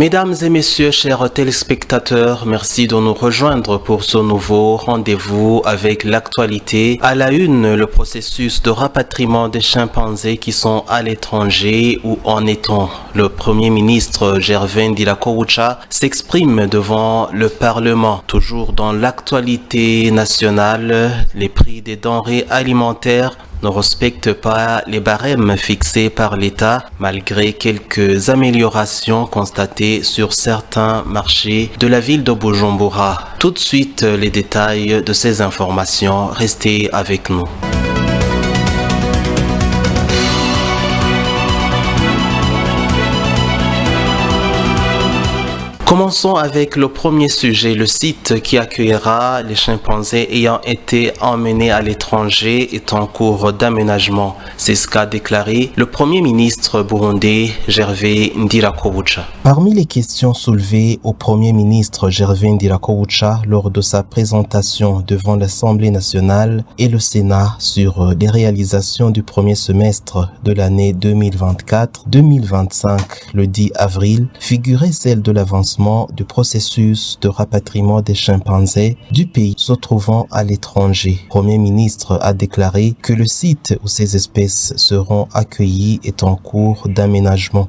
Mesdames et messieurs, chers téléspectateurs, merci de nous rejoindre pour ce nouveau rendez-vous avec l'actualité. À la une, le processus de rapatriement des chimpanzés qui sont à l'étranger. Où en est-on? Le Premier ministre Gervais Ndirakobucha s'exprime devant le Parlement. Toujours dans l'actualité nationale, les prix des denrées alimentaires ne respectent pas les barèmes fixés par l'État malgré quelques améliorations constatées sur certains marchés de la ville de Bujumbura. Tout de suite, les détails de ces informations. Restez avec nous. Commençons avec le premier sujet. Le site qui accueillera les chimpanzés ayant été emmenés à l'étranger est en cours d'aménagement. C'est ce qu'a déclaré le Premier ministre burundais Gervais Ndirakobucha. Parmi les questions soulevées au Premier ministre Gervais Ndirakobucha lors de sa présentation devant l'Assemblée nationale et le Sénat sur les réalisations du premier semestre de l'année 2024-2025, le 10 avril, figurait celle de l'avancement du processus de rapatriement des chimpanzés du pays se trouvant à l'étranger. Le Premier ministre a déclaré que le site où ces espèces seront accueillies est en cours d'aménagement.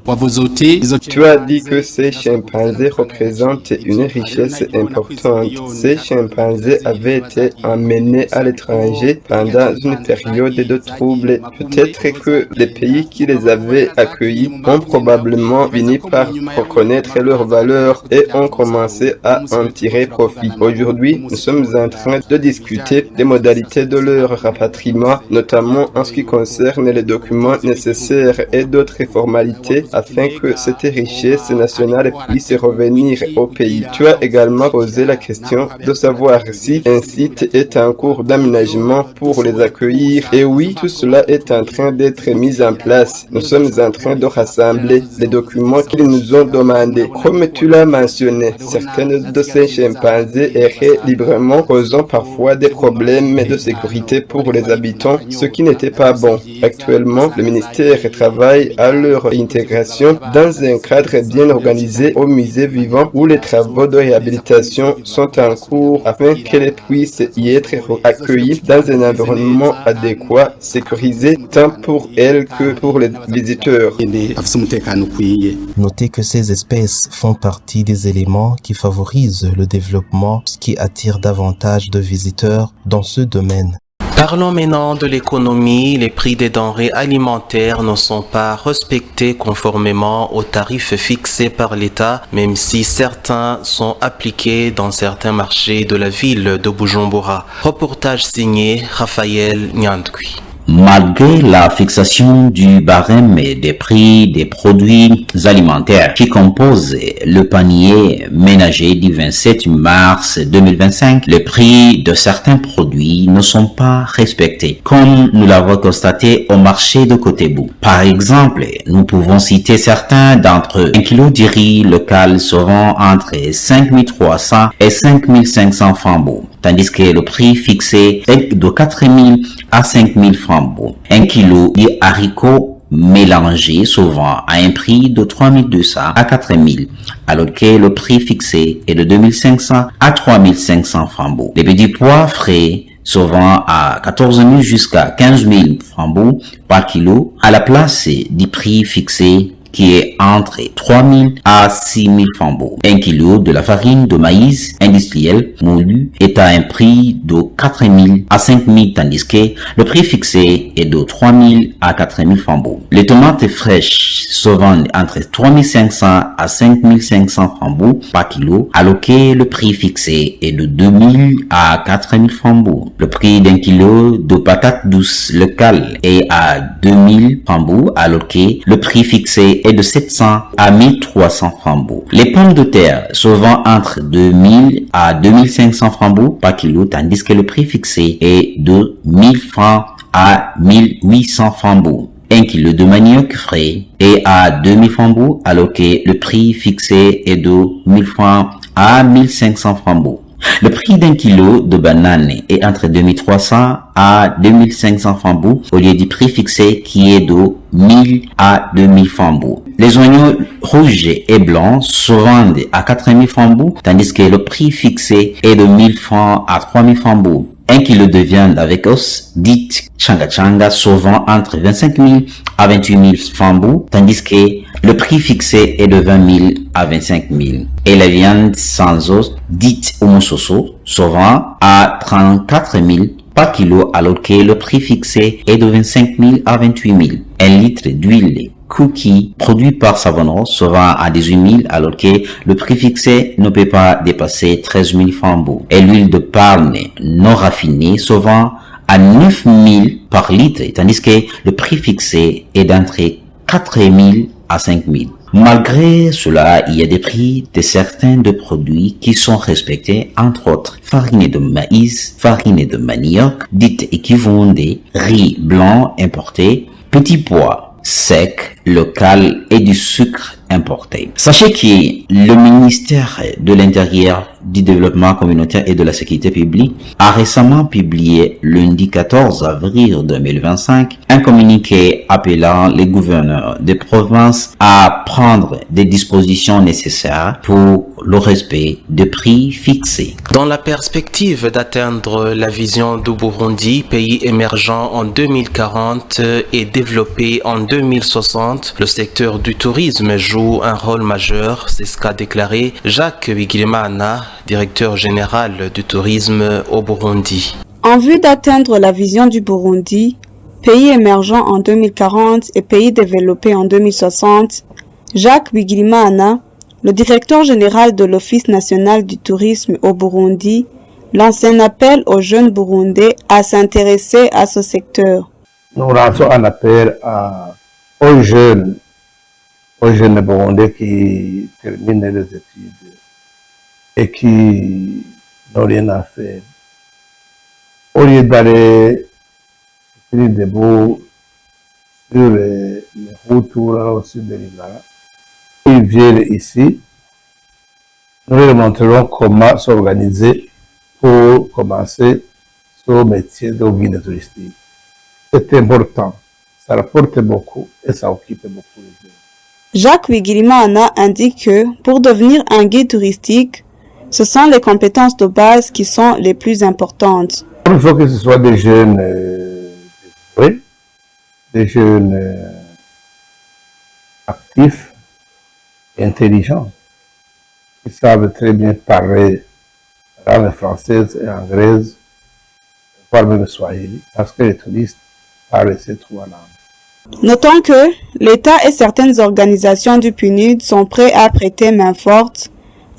Tu as dit que ces chimpanzés représentent une richesse importante. Ces chimpanzés avaient été emmenés à l'étranger pendant une période de troubles. Peut-être que les pays qui les avaient accueillis ont probablement fini par reconnaître leur valeur et ont commencé à en tirer profit. Aujourd'hui, nous sommes en train de discuter des modalités de leur rapatriement, notamment en ce qui concerne les documents nécessaires et d'autres formalités afin que cette richesse nationale puisse revenir au pays. Tu as également posé la question de savoir si un site est en cours d'aménagement pour les accueillir. Et oui, tout cela est en train d'être mis en place. Nous sommes en train de rassembler les documents qu'ils nous ont demandés. Comme tu l'as mentionné, certaines de ces chimpanzés erraient librement, causant parfois des problèmes de sécurité pour les habitants, ce qui n'était pas bon. Actuellement, le ministère travaille à leur intégration dans un cadre bien organisé au musée vivant où les travaux de réhabilitation sont en cours afin qu'elles puissent y être accueillies dans un environnement adéquat, sécurisé tant pour elles que pour les visiteurs. Notez que ces espèces font partie des éléments qui favorisent le développement, ce qui attire davantage de visiteurs dans ce domaine. Parlons maintenant de l'économie. Les prix des denrées alimentaires ne sont pas respectés conformément aux tarifs fixés par l'État, même si certains sont appliqués dans certains marchés de la ville de Bujumbura. Reportage signé Raphaël Nyandkui. Malgré la fixation du barème des prix des produits alimentaires qui composent le panier ménager du 27 mars 2025, les prix de certains produits ne sont pas respectés, comme nous l'avons constaté au marché de Kotebu. Par exemple, nous pouvons citer certains d'entre eux. 1 kg de riz local se vend entre 5300 et 5500 francs, tandis que le prix fixé est de 4000 à 5000 francs. 1 kg de haricots mélangés se vend à un prix de 3200 à 4000, alors que le prix fixé est de 2500 à 3500 francs. Les petits pois frais se vend à 14 000 jusqu'à 15 000 francs par kilo, à la place du prix fixé qui est entre 3 000 à 6 000 francs. 1 kg de la farine de maïs industrielle moulue est à un prix de 4 000 à 5 000, tandis que le prix fixé est de 3 000 à 4 000 francs. Les tomates fraîches se vendent entre 3 500 à 5 500 francs par kilo, alors que le prix fixé est de 2 000 à 4 000 francs. Le prix d'un kilo de patates douces locales est à 2 000 francs, alors que le prix fixé est de 700 à 1300 francs. Les pommes de terre se vendent entre 2000 à 2500 francs par kilo, tandis que le prix fixé est de 1000 francs à 1800 francs. 1 kg de manioc frais est à 2000 francs, alors que le prix fixé est de 1000 francs à 1500 francs. Le prix d'un kilo de banane est entre 2300 à 2500 fambous au lieu du prix fixé qui est de 1000 à 2000 fambous. Les oignons rouges et blancs se vendent à 4000 fambous tandis que le prix fixé est de 1000 francs à 3000 fambous. Un kilo de viande avec os, dite changa changa, se vend entre 25 000 à 28 000 fambous, tandis que le prix fixé est de 20 000 à 25 000. Et la viande sans os, dite omososo, se vend à 34 000 par kilo, alors que le prix fixé est de 25 000 à 28 000. Un litre d'huile cookie produit par Savonneau se vend à 18 000 alors que le prix fixé ne peut pas dépasser 13 000 fambous. Et l'huile de palme non raffinée se vend à 9 000 par litre tandis que le prix fixé est d'entre 4 000 à 5 000. Malgré cela, il y a des prix de certains de produits qui sont respectés, entre autres farine de maïs, farine de manioc, dite équivalent des riz blanc importé, petits pois sec, local et du sucre importé. Sachez que le ministère de l'Intérieur, du Développement communautaire et de la Sécurité publique a récemment publié lundi 14 avril 2025 un communiqué appelant les gouverneurs des provinces à prendre des dispositions nécessaires pour le respect des prix fixés. Dans la perspective d'atteindre la vision du Burundi, pays émergent en 2040 et développé en 2060, le secteur du tourisme joue un rôle majeur, c'est ce qu'a déclaré Jacques Bigirimana, directeur général du tourisme au Burundi. En vue d'atteindre la vision du Burundi, pays émergent en 2040 et pays développé en 2060, Jacques Bigirimana, le directeur général de l'Office national du tourisme au Burundi, lance un appel aux jeunes Burundais à s'intéresser à ce secteur. Nous lançons un appel aux jeunes Burundais qui terminent les études et qui n'ont rien à faire. Au lieu d'aller se tenir debout sur les routes ou au sud de l'Ivoire, ils viennent ici. Nous leur montrerons comment s'organiser pour commencer ce métier de guide touristique. C'est important, ça rapporte beaucoup et ça occupe beaucoup les jeunes. Jacques Bigirimana indique que pour devenir un guide touristique, ce sont les compétences de base qui sont les plus importantes. Il faut que ce soit des jeunes des jeunes actifs et intelligents, qui savent très bien parler la langue française et anglaise, voire même le swahili, parce que les touristes parlent ces trois langues. Notons que l'État et certaines organisations du PNUD sont prêts à prêter main forte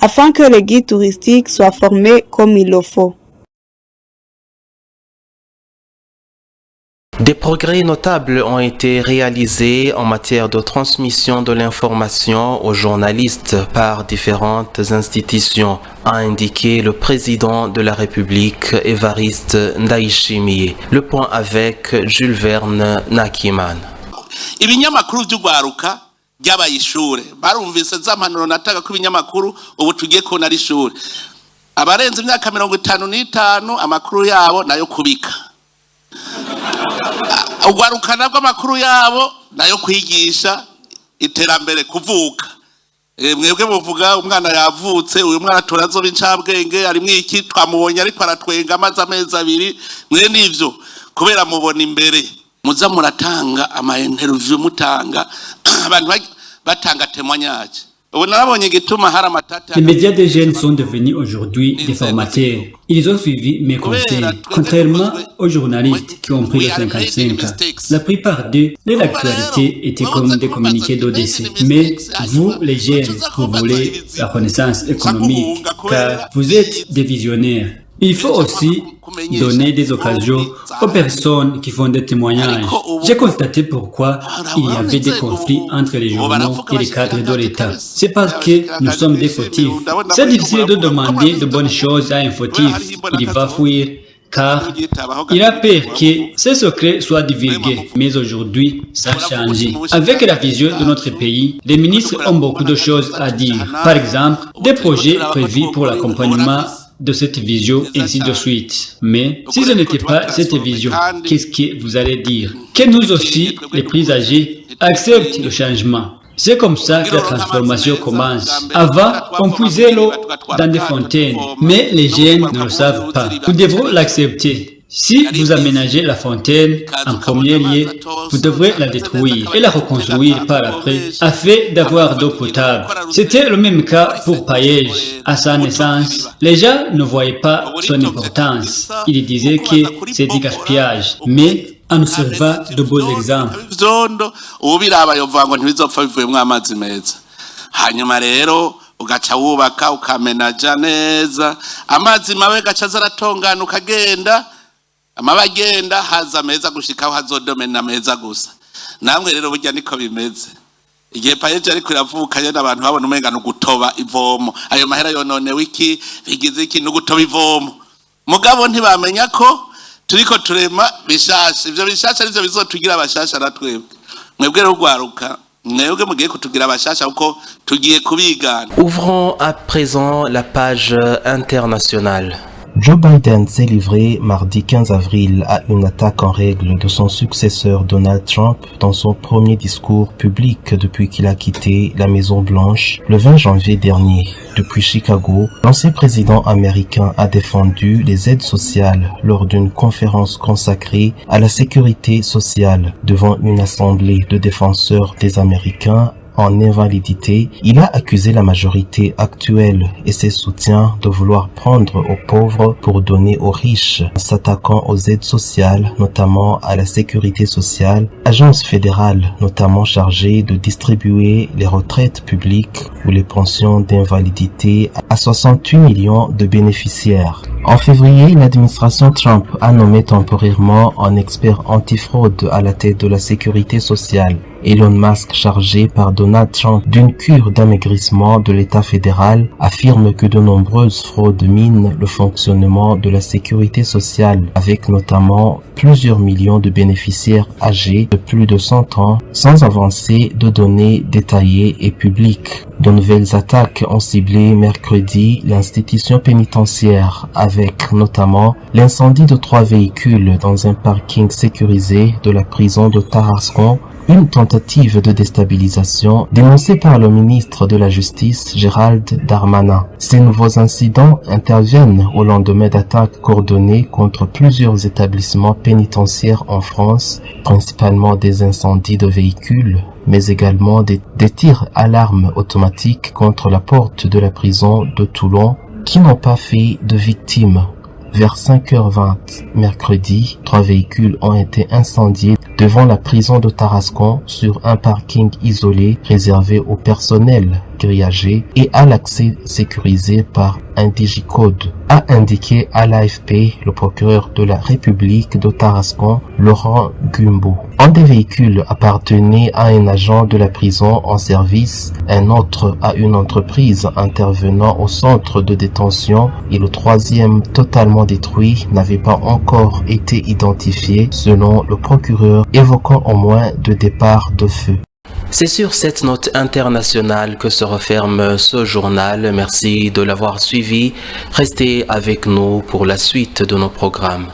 afin que les guides touristiques soient formés comme il le faut. Des progrès notables ont été réalisés en matière de transmission de l'information aux journalistes par différentes institutions, a indiqué le président de la République, Évariste Ndayishimiye. Le point avec Jules Verne Nakiman. Ibinyamakuru by'ugwaruka byabaye ishure barumvise za mpanuro nataga ko ibinyamakuru ubu tugiye kubona ari ishure abarenze imyaka 55 amakuru yabo nayo kubika ugwaruka nabwo amakuru yabo nayo kwigisha iterambere kuvuka mwebwe muvuga umwana yavutse uyu mwana turazoba incabwenge ari mwiki twamubonye ariko aratwenga amazi amezi abiri mwe nivyo kubera mubona imbere muza muratanga ama interview mutanga abantu batanga témoignage. Les médias des jeunes sont devenus aujourd'hui des formateurs. Ils ont suivi mes conseils. Contrairement aux journalistes qui ont pris le 55 ans, la plupart d'eux, l'actualité était comme des communiqués d'ODC. Mais vous, les jeunes, vous voulez la renaissance économique, car vous êtes des visionnaires. Il faut aussi donner des occasions aux personnes qui font des témoignages. J'ai constaté pourquoi il y avait des conflits entre les journaux et les cadres de l'État. C'est parce que nous sommes des fautifs. C'est difficile de demander de bonnes choses à un fautif. Il va fuir car il a peur que ses secrets soient divulgués. Mais aujourd'hui, ça a changé. Avec la vision de notre pays, les ministres ont beaucoup de choses à dire. Par exemple, des projets prévus pour l'accompagnement de cette vision, ainsi de suite. Mais si ce n'était pas cette vision, qu'est-ce que vous allez dire? Que nous aussi, les plus âgés, acceptent le changement. C'est comme ça que la transformation commence. Avant, on puisait l'eau dans des fontaines, mais les jeunes ne le savent pas. Nous devons l'accepter. Si vous aménagez la fontaine en premier lieu, vous devrez la détruire et la reconstruire par après afin d'avoir d'eau potable. C'était le même cas pour Payesh. À sa naissance, les gens ne voyaient pas son importance. Ils disaient que c'est du gaspillage. Mais en nous servant de beaux exemples. Hanyuma rero ugaca wubaka ukamenaja neza amazi mawe gaca zaratongana ukagenda amabagenda haza meza gushikaho hazodomena meza gusa namwe rero burya niko bimeze igihe Payeje ariko iravuka yenda abantu babona umenga no gutoba ivomo ayo mahera yonone wiki bigize iki no gutoba ivomo mugabo ntibamenya ko turiko turema bishasha ivyo bishasha nivyo bizotugira abashasha natwebwe mwebwe rero gwaruka. Ouvrons à présent la page internationale. Joe Biden s'est livré mardi 15 avril à une attaque en règle de son successeur Donald Trump dans son premier discours public depuis qu'il a quitté la Maison-Blanche le 20 janvier dernier. Depuis Chicago, l'ancien président américain a défendu les aides sociales lors d'une conférence consacrée à la sécurité sociale devant une assemblée de défenseurs des Américains en invalidité. Il a accusé la majorité actuelle et ses soutiens de vouloir prendre aux pauvres pour donner aux riches, s'attaquant aux aides sociales, notamment à la sécurité sociale, agence fédérale notamment chargée de distribuer les retraites publiques ou les pensions d'invalidité à 68 millions de bénéficiaires. En février, l'administration Trump a nommé temporairement un expert antifraude à la tête de la sécurité sociale. Elon Musk, chargé par Donald Trump d'une cure d'amaigrissement de l'État fédéral, affirme que de nombreuses fraudes minent le fonctionnement de la sécurité sociale, avec notamment plusieurs millions de bénéficiaires âgés de plus de 100 ans, sans avancée de données détaillées et publiques. De nouvelles attaques ont ciblé mercredi l'institution pénitentiaire, avec notamment l'incendie de 3 véhicules dans un parking sécurisé de la prison de Tarascon, une tentative de déstabilisation dénoncée par le ministre de la Justice Gérald Darmanin. Ces nouveaux incidents interviennent au lendemain d'attaques coordonnées contre plusieurs établissements pénitentiaires en France, principalement des incendies de véhicules, mais également des tirs à l'arme automatique contre la porte de la prison de Toulon qui n'ont pas fait de victimes. Vers 5h20 mercredi, 3 véhicules ont été incendiés devant la prison de Tarascon sur un parking isolé réservé au personnel grillagé et à l'accès sécurisé par un digicode, a indiqué à l'AFP le procureur de la République de Tarascon, Laurent Gumbo. Un des véhicules appartenait à un agent de la prison en service, un autre à une entreprise intervenant au centre de détention et le troisième, totalement détruit, n'avait pas encore été identifié selon le procureur, évoquant au moins 2 départs de feu. C'est sur cette note internationale que se referme ce journal. Merci de l'avoir suivi. Restez avec nous pour la suite de nos programmes.